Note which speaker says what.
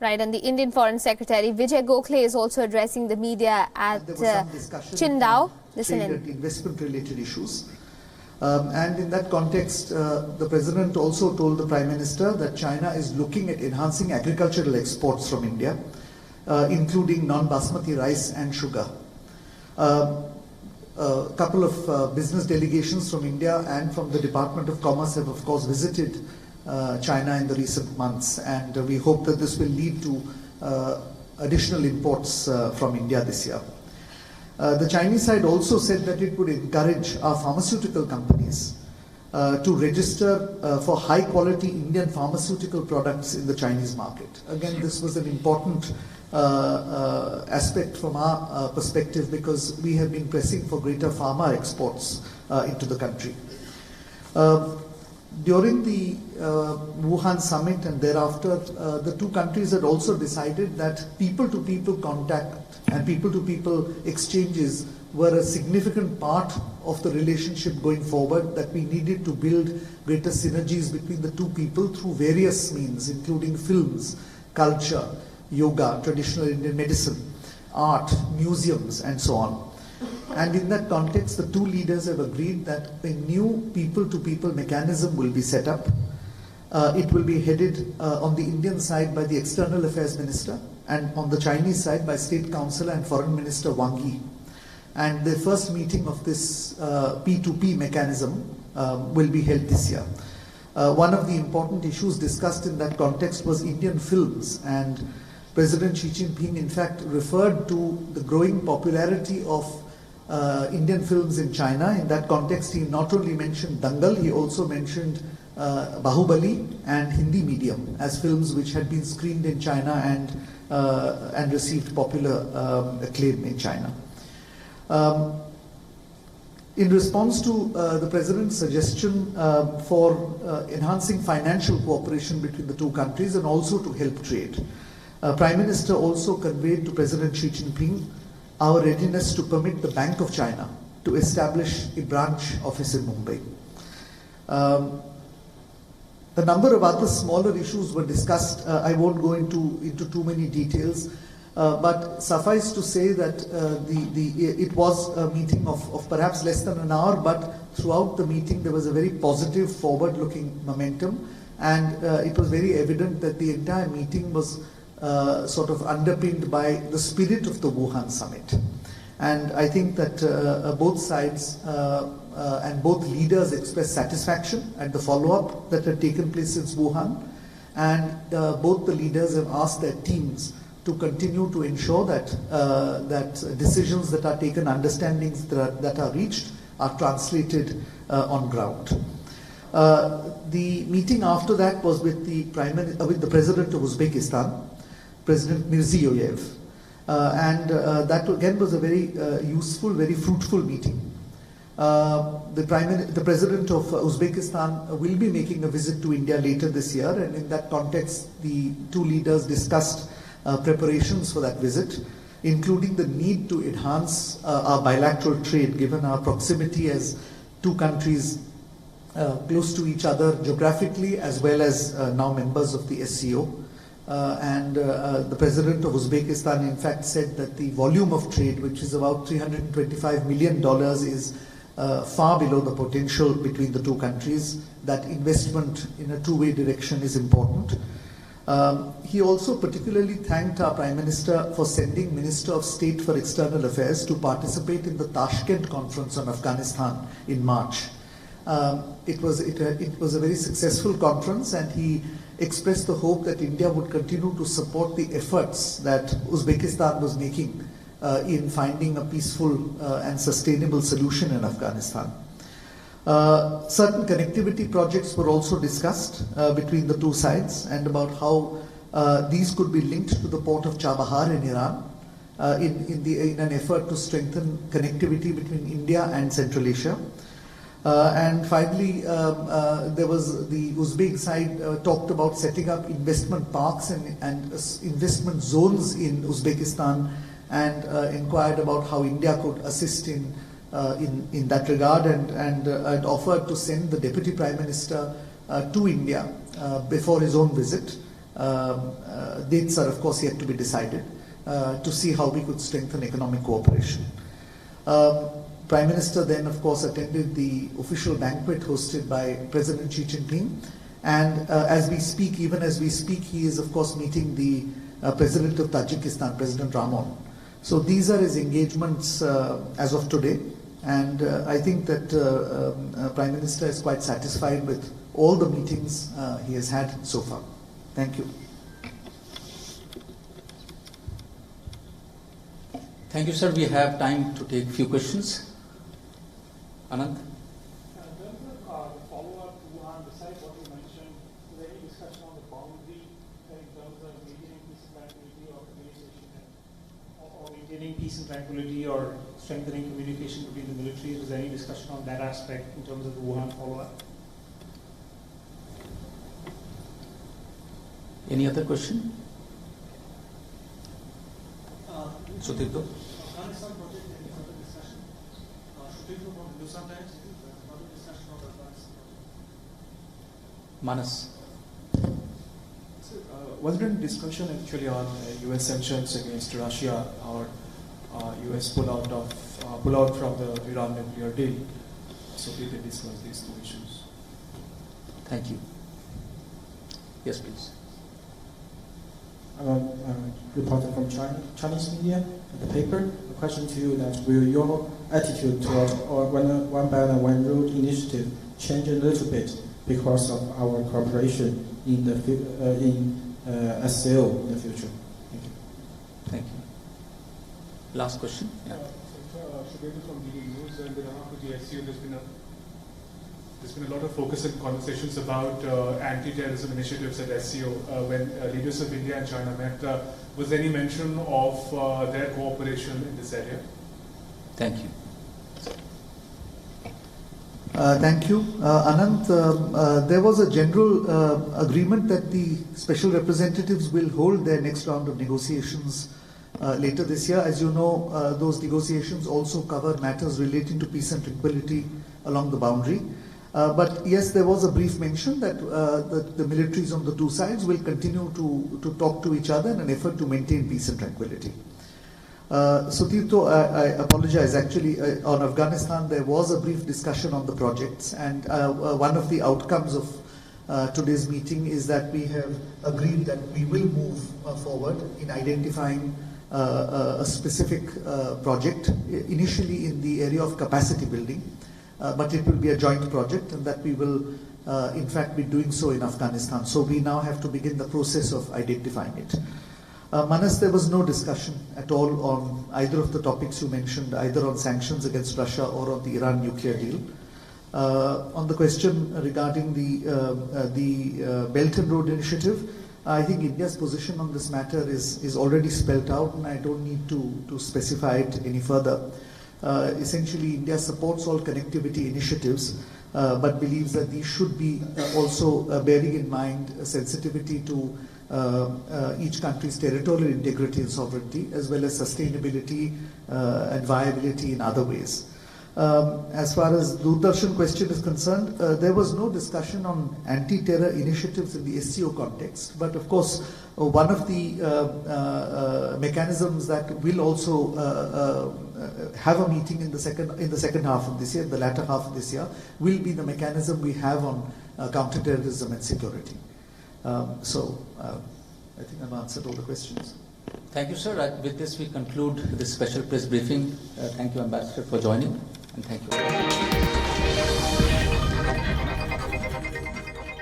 Speaker 1: Right, and the Indian Foreign Secretary Vijay Gokhale is also addressing the media at Qingdao. Listen in.
Speaker 2: Investment-related issues. And in that context, the President also told the Prime Minister that China is looking at enhancing agricultural exports from India, including non-basmati rice and sugar. A couple of business delegations from India and from the Department of Commerce have, of course, visited China in the recent months, and we hope that this will lead to additional imports from India this year. The Chinese side also said that it would encourage our pharmaceutical companies to register for high-quality Indian pharmaceutical products in the Chinese market. Again, this was an important aspect from our perspective, because we have been pressing for greater pharma exports into the country. During the Wuhan summit and thereafter, the two countries had also decided that people-to-people contact and people-to-people exchanges were a significant part of the relationship going forward, that we needed to build greater synergies between the two people through various means, including films, culture, yoga, traditional Indian medicine, art, museums, and so on. And in that context, the two leaders have agreed that a new people-to-people mechanism will be set up. It will be headed on the Indian side by the External Affairs Minister, and on the Chinese side by State Councillor and Foreign Minister Wang Yi. And the first meeting of this P2P mechanism will be held this year. One of the important issues discussed in that context was Indian films, and President Xi Jinping in fact referred to the growing popularity of Indian films in China. In that context, he not only mentioned Dangal, he also mentioned Bahubali and Hindi medium as films which had been screened in China and received popular acclaim in China. In response to the President's suggestion for enhancing financial cooperation between the two countries and also to help trade, Prime Minister also conveyed to President Xi Jinping our readiness to permit the Bank of China to establish a branch office in Mumbai. A number of other smaller issues were discussed. I won't go into too many details, but suffice to say that it was a meeting of perhaps less than an hour, but throughout the meeting there was a very positive, forward-looking momentum, and it was very evident that the entire meeting was sort of underpinned by the spirit of the Wuhan summit. And I think that both sides and both leaders expressed satisfaction at the follow-up that had taken place since Wuhan, and both the leaders have asked their teams to continue to ensure that decisions that are taken, understandings that are reached, are translated on ground. The meeting after that was with the President of Uzbekistan, President Mirziyoyev, and that again was a very useful, very fruitful meeting. The President of Uzbekistan will be making a visit to India later this year, and in that context the two leaders discussed preparations for that visit, including the need to enhance our bilateral trade, given our proximity as two countries close to each other geographically as well as now members of the SCO. The President of Uzbekistan in fact said that the volume of trade, which is about $325 million, is far below the potential between the two countries. That investment in a two-way direction is important. He also particularly thanked our Prime Minister for sending Minister of State for External Affairs to participate in the Tashkent conference on Afghanistan in March. It was a very successful conference, and he expressed the hope that India would continue to support the efforts that Uzbekistan was making in finding a peaceful and sustainable solution in Afghanistan. Certain connectivity projects were also discussed between the two sides, and about how these could be linked to the port of Chabahar in Iran in an effort to strengthen connectivity between India and Central Asia. And finally, there was the Uzbek side talked about setting up investment parks and investment zones in Uzbekistan, and inquired about how India could assist in that regard, and offered to send the Deputy Prime Minister to India before his own visit Dates are of course yet to be decided to see how we could strengthen economic cooperation. Prime Minister then of course attended the official banquet hosted by President Xi Jinping, and as we speak, he is of course meeting the President of Tajikistan, President Rahmon. So these are his engagements as of today, and I think that Prime Minister is quite satisfied with all the meetings he has had so far. Thank you.
Speaker 3: Thank you, sir. We have time to take few questions. Anand?
Speaker 4: Follow-up to Wuhan, besides what you mentioned, is there any discussion on the boundary in terms of maintaining peace and tranquility or communication, or maintaining peace and tranquility or strengthening communication between the militaries? Is there any discussion on that aspect in terms of the Wuhan follow-up?
Speaker 3: Any other question? Sutito?
Speaker 4: Afghanistan project, any further discussion? Sutito from Hindustan Times, further discussion of Afghanistan project.
Speaker 3: Manas?
Speaker 5: Was there any discussion actually on U.S. sanctions against Russia or U.S. pull out from the Iran nuclear deal? So did they discuss these two issues?
Speaker 3: Thank you. Yes, please.
Speaker 6: Reporter from Chinese media, the paper. The question to you that will your attitude toward one Belt and One Road initiative change a little bit because of our cooperation in the SCO in the future? Thank you.
Speaker 3: Thank you. Last question. Yeah.
Speaker 7: Shubhendu from DD News, and with regard to the SCO, there's been a lot of focus and conversations about anti-terrorism initiatives at SCO. When leaders of India and China met, was there any mention of their cooperation in this area?
Speaker 3: Thank you.
Speaker 2: Thank you. Anant, there was a general agreement that the special representatives will hold their next round of negotiations later this year. As you know, those negotiations also cover matters relating to peace and tranquility along the boundary. But yes, there was a brief mention that the militaries on the two sides will continue to talk to each other in an effort to maintain peace and tranquility. Sutito, I apologize. Actually, on Afghanistan, there was a brief discussion on the projects, and one of the outcomes of today's meeting is that we have agreed that we will move forward in identifying a specific project, initially in the area of capacity building. But it will be a joint project, and that we will in fact be doing so in Afghanistan. So we now have to begin the process of identifying it. Manas, there was no discussion at all on either of the topics you mentioned, either on sanctions against Russia or on the Iran nuclear deal. On the question regarding the Belt and Road Initiative, I think India's position on this matter is already spelled out, and I don't need to specify it any further. Essentially, India supports all connectivity initiatives, but believes that these should be also bearing in mind a sensitivity to each country's territorial integrity and sovereignty, as well as sustainability and viability in other ways. As far as Doordarshan question is concerned, there was no discussion on anti-terror initiatives in the SCO context, but of course one of the mechanisms that will also have a meeting in the second half of this year, the latter half of this year, will be the mechanism we have on counterterrorism and security. I think I've answered all the questions.
Speaker 3: Thank you, sir. With this, we conclude this special press briefing. Thank you, Ambassador, for joining, and thank you.